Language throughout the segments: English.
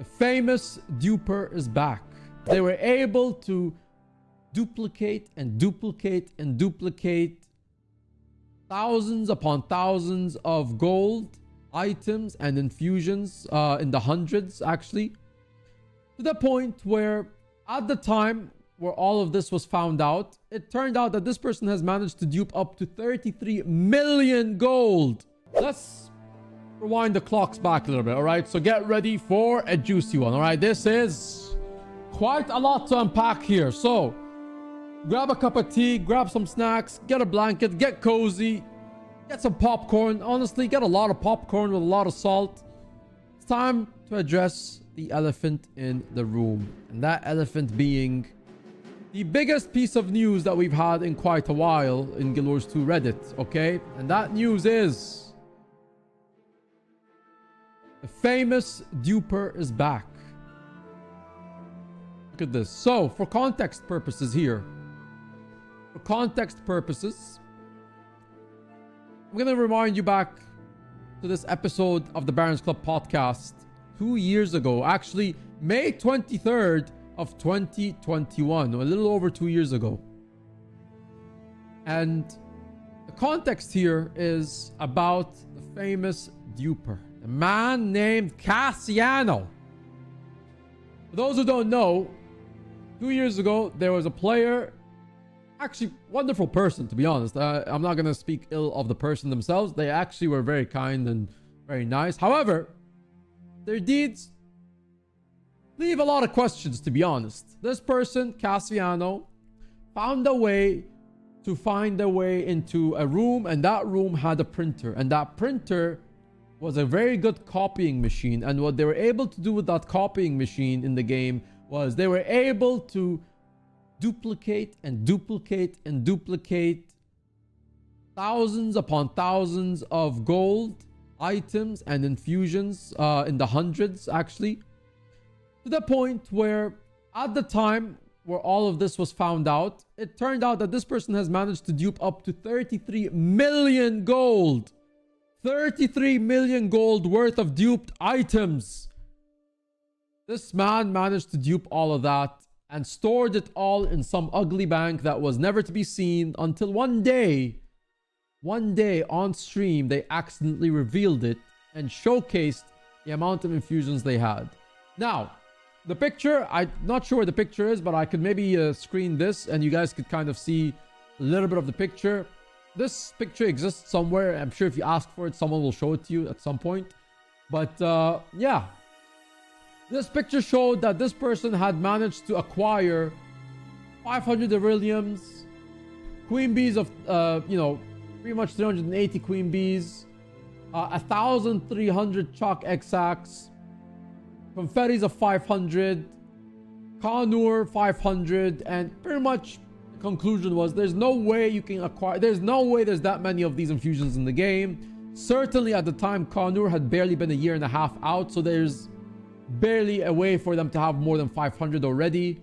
The famous DUPER is back. They were able to duplicate and duplicate and duplicate thousands upon thousands of gold items and infusions in the hundreds, actually, to the point where at the time where all of this was found out, it turned out that this person has managed to dupe up to 33 million gold. Let's rewind the clocks back a little bit. All right, so get ready for a juicy one. All right, this is quite a lot to unpack here, so grab a cup of tea, grab some snacks, get a blanket, get cozy, get some popcorn. Honestly, get a lot of popcorn with a lot of salt. It's time to address the elephant in the room, and that elephant being the biggest piece of news that we've had in quite a while in Guild Wars 2 Reddit, okay? And that news is the famous DUPER is back. Look at this. So, for context purposes here, I'm going to remind you back to this episode of the Barons Club podcast 2 years ago. Actually, May 23rd of 2021, a little over 2 years ago. And the context here is about the famous DUPER, a man named Casiano. For those who don't know, 2 years ago, there was a player, actually wonderful person, to be honest. I'm not going to speak ill of the person themselves. They actually were very kind and very nice. However, their deeds leave a lot of questions, to be honest. This person, Casiano, found a way to find their way into a room, and that room had a printer, and that printer was a very good copying machine. And what they were able to do with that copying machine in the game was they were able to duplicate and duplicate and duplicate thousands upon thousands of gold items and infusions in the hundreds, actually, to the point where at the time where all of this was found out, it turned out that this person has managed to dupe up to 33 million gold. 33 million gold worth of duped items. This man managed to dupe all of that and stored it all in some ugly bank that was never to be seen until one day on stream, they accidentally revealed it and showcased the amount of infusions they had. Now, the picture, I'm not sure where the picture is, but I could maybe screen this and you guys could kind of see a little bit of the picture. This picture exists somewhere. I'm sure if you ask for it, someone will show it to you at some point. But yeah, this picture showed that this person had managed to acquire 500 Aureliums, queen bees of, pretty much 380 queen bees, 1,300 chalk exacts, confettis of 500, Kanur 500, and pretty much the conclusion was there's no way you can acquire, there's no way there's that many of these infusions in the game. Certainly at the time, Kanur had barely been a year and a half out, so there's barely a way for them to have more than 500 already.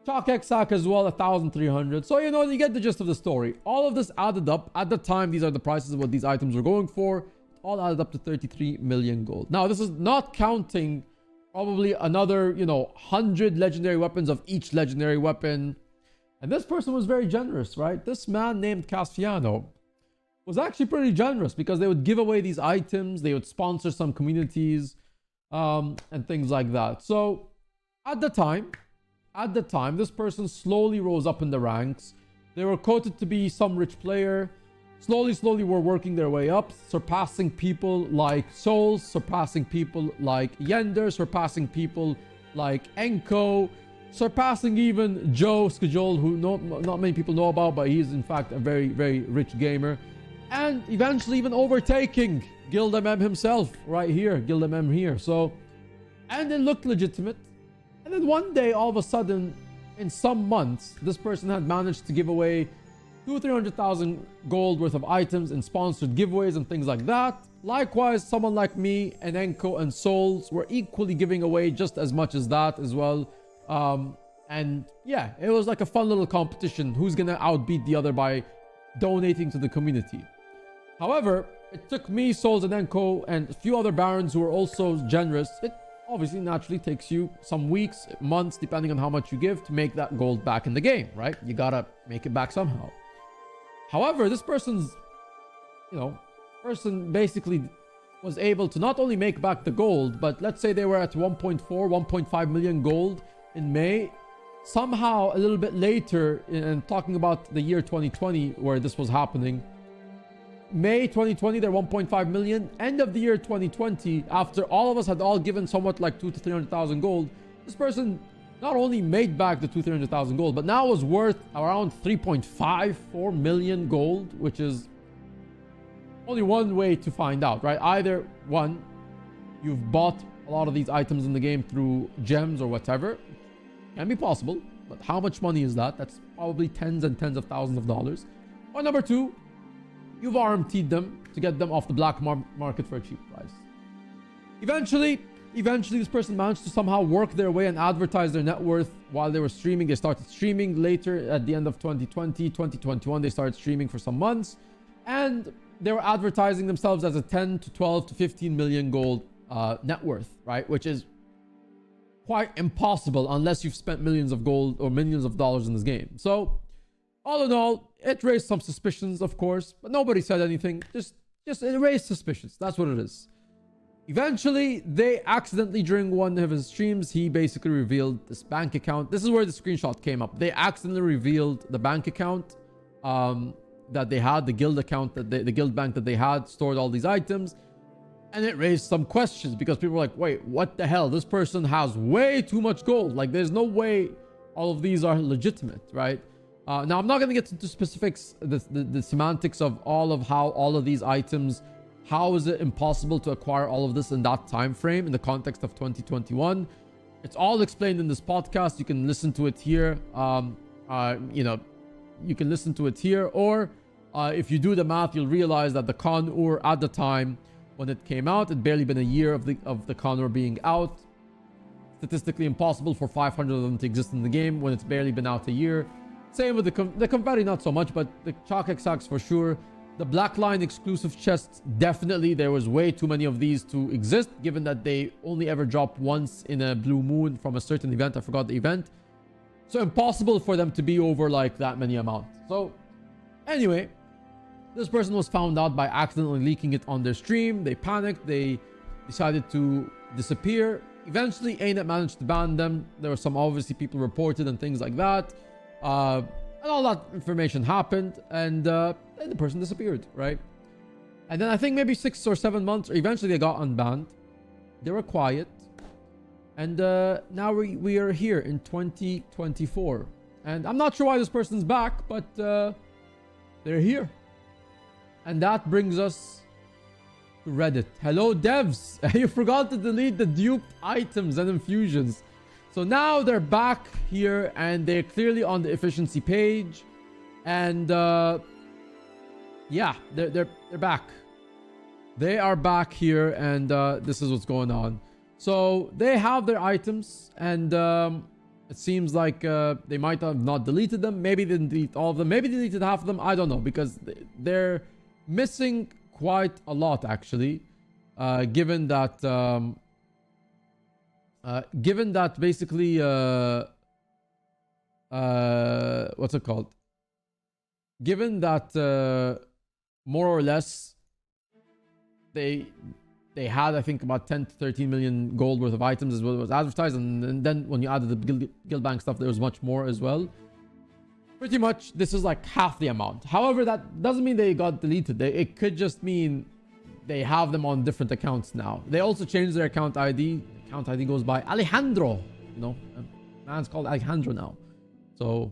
Chalk exact as well, 1,300. So, you get the gist of the story. All of this added up. At the time, these are the prices of what these items were going for. All added up to 33 million gold. Now, this is not counting probably another, 100 legendary weapons of each legendary weapon. And this person was very generous, right? This man named Casiano was actually pretty generous because they would give away these items. They would sponsor some communities and things like that. So, at the time, this person slowly rose up in the ranks. They were quoted to be some rich player. Slowly were working their way up, surpassing people like Souls, surpassing people like Yender, surpassing people like Enko, surpassing even Joe Skajol, who not many people know about, but he's in fact a very, very rich gamer. And eventually even overtaking Guild MM himself right here, Guild MM here. So, and it looked legitimate. And then one day, all of a sudden, in some months, this person had managed to give away 200,000-300,000 gold worth of items in sponsored giveaways and things like that. Likewise, someone like me and Enko and Souls were equally giving away just as much as that as well. And yeah, it was like a fun little competition. Who's gonna outbeat the other by donating to the community. However, it took me, Souls, and Enko, and a few other barons who were also generous. It obviously naturally takes you some weeks, months, depending on how much you give to make that gold back in the game, right? You gotta make it back somehow. However, this person's, person basically was able to not only make back the gold, but let's say they were at 1.4, 1.5 million gold in May. Somehow, a little bit later, and talking about the year 2020, where this was happening, May 2020, they're 1.5 million. End of the year 2020, after all of us had all given somewhat like 200,000 to 300,000 gold, this person not only made back the 200,000 to 300,000 gold, but now was worth around 3.54 million gold, which is only one way to find out, right? Either one, you've bought a lot of these items in the game through gems or whatever. Can be possible, but how much money is that? That's probably tens and tens of thousands of dollars. Or number two, you've RMT'd them to get them off the black market for a cheap price. Eventually, this person managed to somehow work their way and advertise their net worth while they were streaming. They started streaming later at the end of 2020, 2021. They started streaming for some months, and they were advertising themselves as a 10 to 12 to 15 million gold net worth, right? Which is quite impossible unless you've spent millions of gold or millions of dollars in this game. So all in all, it raised some suspicions, of course, but nobody said anything. Just it raised suspicions. That's what it is. Eventually, they accidentally, during one of his streams, he basically revealed this bank account. This is where the screenshot came up. They accidentally revealed the bank account that they had, the guild account, the guild bank that they had, stored all these items. And it raised some questions because people were like, wait, what the hell? This person has way too much gold. Like, there's no way all of these are legitimate, right? Now, I'm not going to get into specifics, the semantics of how all of these items, how is it impossible to acquire all of this in that time frame in the context of 2021? It's all explained in this podcast. You can listen to it here. You can listen to it here. Or if you do the math, you'll realize that the Con at the time, when it came out, it'd barely been a year of the Con being out. Statistically impossible for 500 of them to exist in the game when it's barely been out a year. Same with the Confetti, not so much, but the Chalk Exacts for sure. The Black Line exclusive chests, definitely there was way too many of these to exist, given that they only ever drop once in a blue moon from a certain event. I forgot the event. So impossible for them to be over like that many amount. So anyway, this person was found out by accidentally leaking it on their stream. They panicked. They decided to disappear. Eventually, ANET managed to ban them. There were some obviously people reported and things like that. And all that information happened. And the person disappeared, right? And then I think maybe 6 or 7 months, or eventually they got unbanned. They were quiet. And now we are here in 2024. And I'm not sure why this person's back, but they're here. And that brings us to Reddit. Hello, devs. You forgot to delete the duped items and infusions. So now they're back here and they're clearly on the efficiency page. And yeah, they're back. They are back here and this is what's going on. So they have their items and it seems like they might have not deleted them. Maybe they didn't delete all of them. Maybe they deleted half of them. I don't know, because they're missing quite a lot actually, given that basically what's it called, given that more or less they had, I think, about 10 to 13 million gold worth of items as well as was advertised, and then when you added the guild bank stuff, there was much more as well. Pretty much, this is like half the amount. However, that doesn't mean they got deleted. It could just mean they have them on different accounts now. They also changed their account ID. Account ID goes by Alejandro. You know, man's called Alejandro now. So,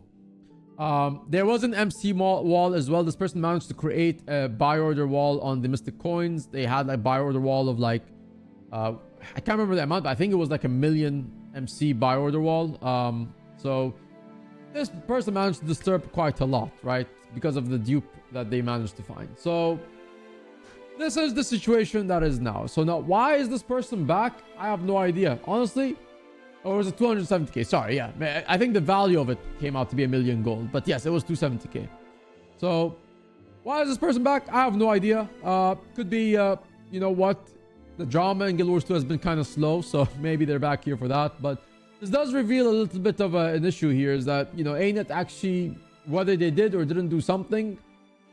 there was an MC wall as well. This person managed to create a buy order wall on the Mystic Coins. They had like buy order wall of like, I can't remember the amount, but I think it was like 1 million MC buy order wall. So this person managed to disturb quite a lot, right? Because of the dupe that they managed to find. So this is the situation that is now. So now, why is this person back? I have no idea. Honestly, or was it 270k? Sorry, yeah. I think the value of it came out to be 1 million gold. But yes, it was 270k. So why is this person back? I have no idea. Could be, you know what? The drama in Guild Wars 2 has been kind of slow, so maybe they're back here for that. But this does reveal a little bit of an issue here, is that, you know, ANET actually, whether they did or didn't do something,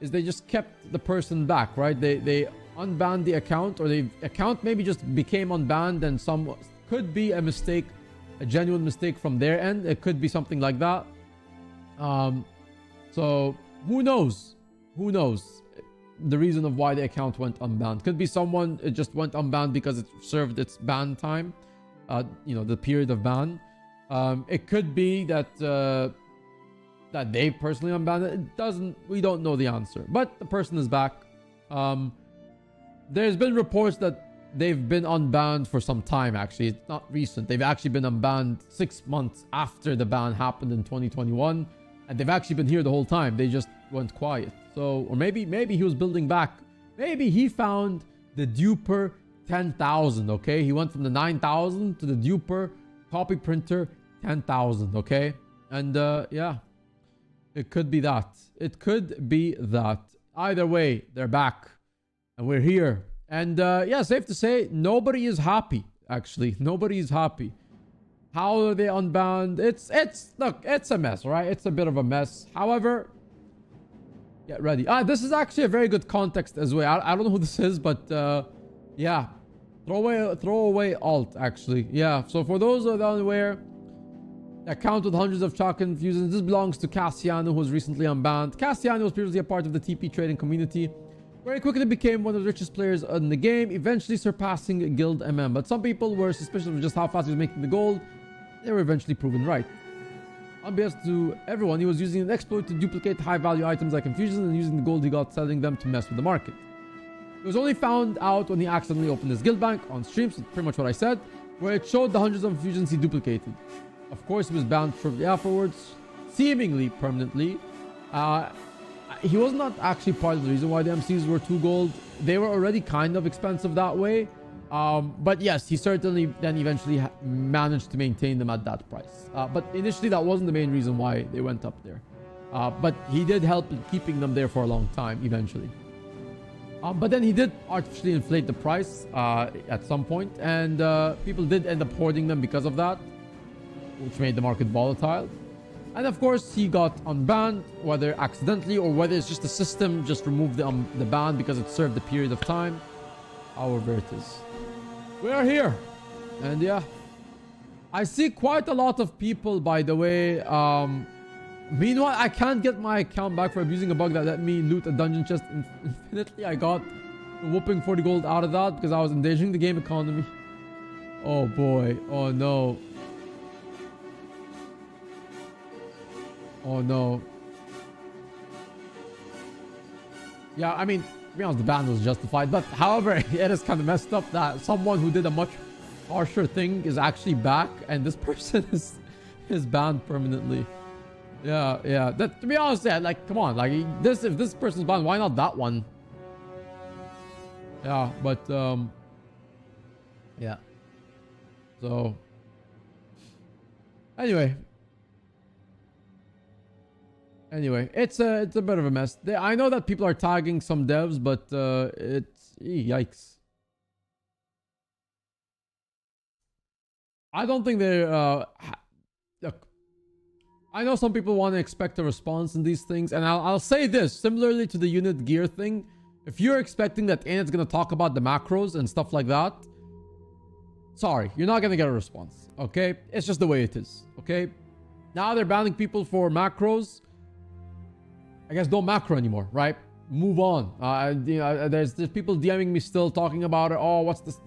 is they just kept the person back, right? They unbanned the account, or the account maybe just became unbanned, and some could be a mistake, a genuine mistake from their end. It could be something like that. So who knows? Who knows the reason of why the account went unbanned? Could be someone, it just went unbanned because it served its ban time, you know, the period of ban. It could be that that they personally unbanned it. It doesn't, we don't know the answer, but the person is back. There's been reports that they've been unbanned for some time. Actually, it's not recent. They've actually been unbanned 6 months after the ban happened in 2021, and they've actually been here the whole time. They just went quiet. So, or maybe he was building back. Maybe he found the DUPER 10,000. Okay, he went from the 9,000 to the DUPER copy printer 10,000. Okay, and yeah, it could be that. It could be that. Either way, they're back. And we're here. And yeah, safe to say, nobody is happy. Actually, nobody is happy. How are they unbound? Look, it's a mess, right? It's a bit of a mess. However, get ready. This is actually a very good context as well. I don't know who this is, but yeah. Throw away alt, actually. Yeah, so for those who are unaware, the account with hundreds of chalk infusions, this belongs to Casiano, who was recently unbanned. Casiano was previously a part of the TP trading community, where he quickly became one of the richest players in the game, eventually surpassing Guild MM. But some people were suspicious of just how fast he was making the gold. They were eventually proven right. Unbeknownst to everyone, he was using an exploit to duplicate high-value items like infusions and using the gold he got selling them to mess with the market. It was only found out when he accidentally opened his guild bank on stream, so pretty much what I said, where it showed the hundreds of infusions he duplicated. Of course, he was banned shortly afterwards, seemingly permanently. He was not actually part of the reason why the MCs were 2 gold. They were already kind of expensive that way. But yes, he certainly then eventually managed to maintain them at that price. But initially, that wasn't the main reason why they went up there. But he did help in keeping them there for a long time eventually. But then he did artificially inflate the price at some point, and people did end up hoarding them because of that, which made the market volatile. And of course, he got unbanned, whether accidentally or whether it's just the system just removed the ban because it served the period of time. However it is. We are here. And yeah. I see quite a lot of people, by the way. Meanwhile, I can't get my account back for abusing a bug that let me loot a dungeon chest infinitely. I got a whooping 40 gold out of that because I was endangering the game economy. Oh boy. Oh no. Oh no. Yeah, I mean, to be honest, the ban was justified. But however, it is kind of messed up that someone who did a much harsher thing is actually back, and this person is banned permanently. Yeah, yeah. That, to be honest, yeah, like, come on, like this. If this person's banned, why not that one? Yeah, but yeah. So anyway. Anyway, it's a bit of a mess. I know that people are tagging some devs, but it's yikes. I don't think they're look. I know some people want to expect a response in these things, and I'll say this similarly to the unit gear thing. If you're expecting that ANET's gonna talk about the macros and stuff like that, sorry, you're not gonna get a response. Okay, it's just the way it is. Okay, now they're banning people for macros. I guess don't macro anymore, right? Move on. You know, there's people DMing me still talking about it. Oh, what's this?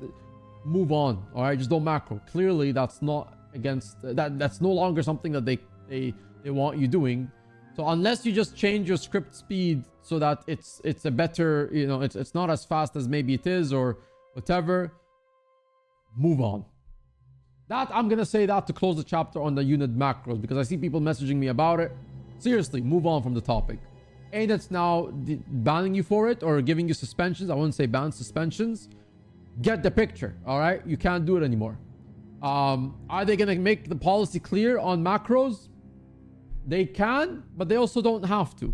Move on. All right, just don't macro. Clearly, that's not against that. That's no longer something that they want you doing. So unless you just change your script speed so that it's a better, you know, it's not as fast as maybe it is or whatever, move on. That I'm gonna say that to close the chapter on the unit macros, because I see people messaging me about it. Seriously, move on from the topic. ANET's now banning you for it or giving you suspensions. I wouldn't say ban, suspensions. Get the picture, all right? You can't do it anymore. Are they gonna make the policy clear on macros? They can, but they also don't have to.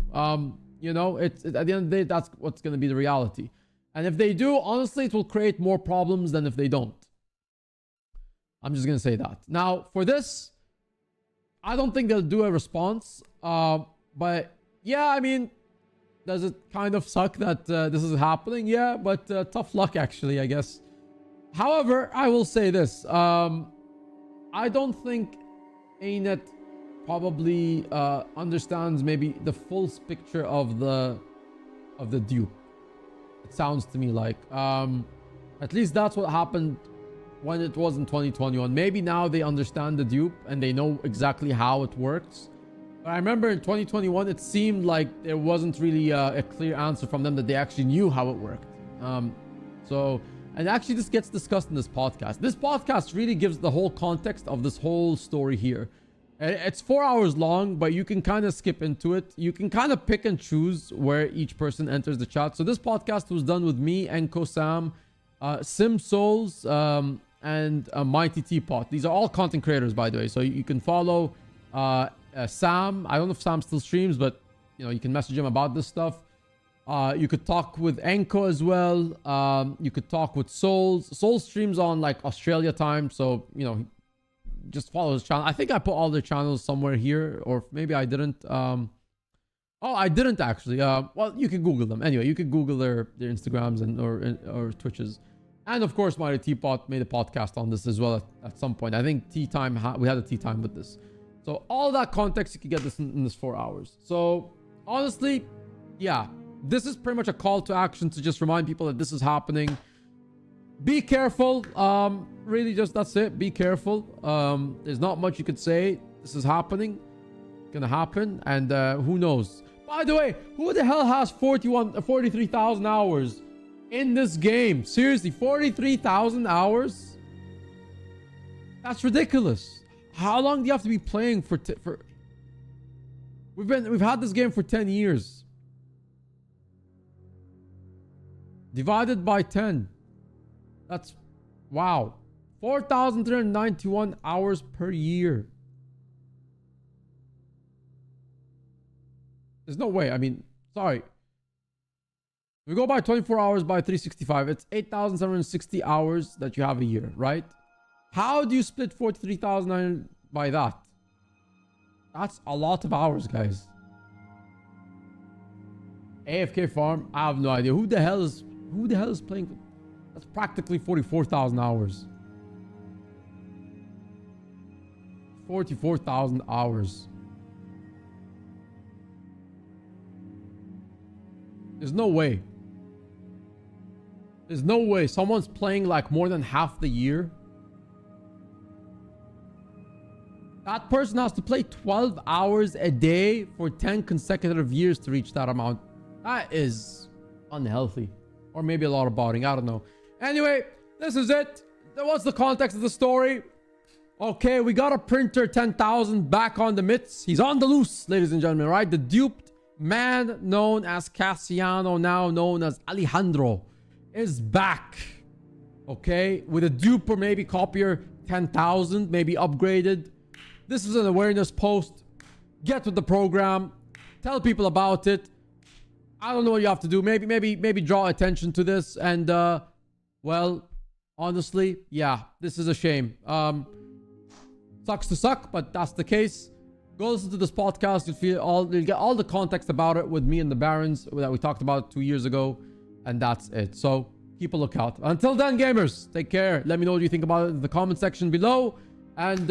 You know, it's at the end of the day, that's what's gonna be the reality. And if they do, honestly, it will create more problems than if they don't. I'm just going to say that. Now, for this, I don't think they'll do a response. But yeah, I mean, does it kind of suck that this is happening? Yeah, but tough luck, actually, I guess. However, I will say this. I don't think ANET probably understands maybe the full picture of the dupe. It sounds to me like at least that's what happened when it was in 2021. Maybe now they understand the dupe and they know exactly how it works. But I remember in 2021 it seemed like there wasn't really a clear answer from them that they actually knew how it worked. And actually this gets discussed in this podcast. This podcast really gives the whole context of this whole story here. It's 4 hours long, but you can kind of skip into it. You can kind of pick and choose where each person enters the chat. So this podcast was done with me, Enko Sam, Sim Souls, and Mighty Teapot. These are all content creators, by the way. So you can follow Sam. I don't know if Sam still streams, but you know, you can message him about this stuff. You could talk with Enko as well. You could talk with Souls. Souls streams on like Australia time, so you know, just follow his channel. I think I put all their channels somewhere here, or maybe I didn't. Oh, I didn't actually. Well, you can Google them anyway. You can Google their Instagrams and or Twitches, and of course, Mighty Teapot made a podcast on this as well at some point. I think Tea Time we had a tea time with this. So all that context you can get this in this 4 hours. So honestly, yeah. This is pretty much a call to action to just remind people that this is happening. Be careful. Really just that's it. Be careful. There's not much you could say. This is happening. It's gonna happen. And who knows? By the way, who the hell has 43,000 hours in this game? Seriously, 43,000 hours? That's ridiculous. How long do you have to be playing for? We've had this game for 10 years. Divided by 10. That's, wow. 4,391 hours per year. There's no way. I mean, sorry. We go by 24 hours by 365. It's 8,760 hours that you have a year, right? How do you split 43,000 by that? That's a lot of hours, guys. AFK farm, I have no idea. Who the hell is playing? That's practically 44,000 hours. 44,000 hours. There's no way. There's no way someone's playing like more than half the year. That person has to play 12 hours a day for 10 consecutive years to reach that amount. That is unhealthy. Or maybe a lot of botting. I don't know. Anyway, this is it. What's the context of the story? Okay, we got a printer 10,000 back on the mitts. He's on the loose, ladies and gentlemen, right? The duped man known as Casiano, now known as Alejandro, is back. Okay, with a duper, maybe copier 10,000, maybe upgraded. This is an awareness post. Get with the program. Tell people about it. I don't know what you have to do. Maybe draw attention to this. And well, honestly, yeah, this is a shame. Sucks to suck, but that's the case. Go listen to this podcast. You'll get all the context about it with me and the Barons that we talked about 2 years ago. And that's it. So keep a lookout. Until then, gamers, take care. Let me know what you think about it in the comment section below. And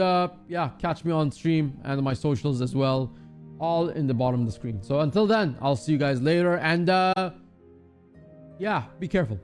yeah, catch me on stream and on my socials as well. All in the bottom of the screen. So until then, I'll see you guys later. And yeah, be careful.